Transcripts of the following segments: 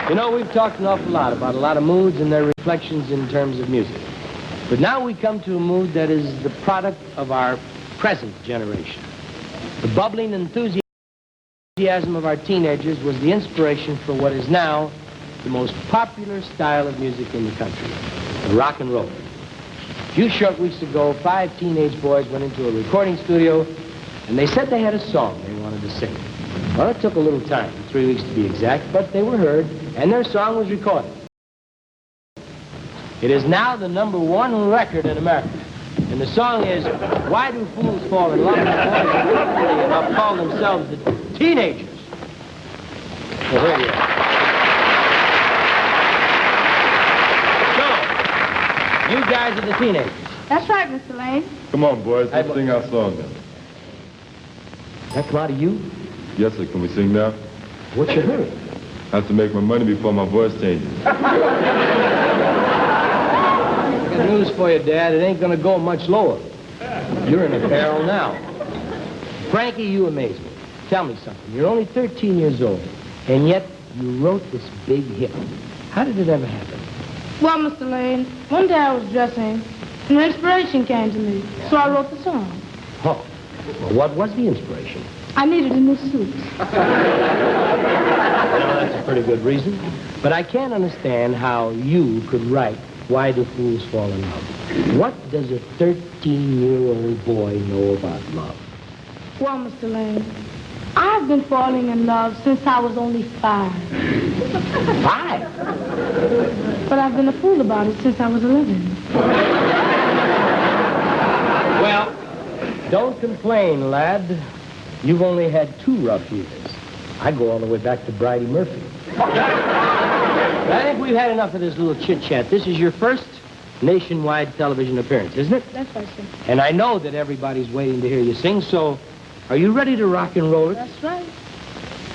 You know, we've talked an awful lot about a lot of moods and their reflections in terms of music. But now we come to a mood that is the product of our present generation. The bubbling enthusiasm of our teenagers was the inspiration for what is now the most popular style of music in the country, the rock and roll. A few short weeks ago, 5 teenage boys went into a recording studio and they said they had a song they wanted to sing. Well, it took a little time, 3 weeks to be exact, but they were heard and their song was recorded. It is now the #1 record in America. And the song is, Why Do Fools Fall in Love? And the boys have luckily enough call themselves the Teenagers. Well, here you are. So, you guys are the Teenagers. That's right, Mr. Lane. Come on, boys. Let's sing our song now. That come out of you? Yes, sir. Can we sing now? What's your hurry? I have to make my money before my voice changes. Good news for you, Dad. It ain't gonna go much lower. You're in a barrel now. Frankie, you amaze me. Tell me something. You're only 13 years old, and yet you wrote this big hit. How did it ever happen? Well, Mr. Lane, one day I was dressing, and an inspiration came to me, so I wrote the song. Oh, well, what was the inspiration? I needed a new suit. Well, that's a pretty good reason. But I can't understand how you could write Why Do Fools Fall in Love? What does a 13-year-old boy know about love? Well, Mr. Lane, I've been falling in love since I was only 5. 5? But I've been a fool about it since I was 11. Well, don't complain, lad. You've only had 2 rough years. I go all the way back to Bridie Murphy. I think we've had enough of this little chit-chat. This is your first nationwide television appearance, isn't it? That's right, sir. And I know that everybody's waiting to hear you sing, so are you ready to rock and roll it? That's right.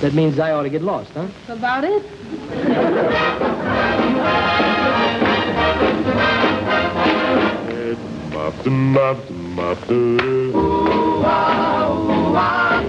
That means I ought to get lost, huh? That's about it. Ooh, ah, ooh, ah.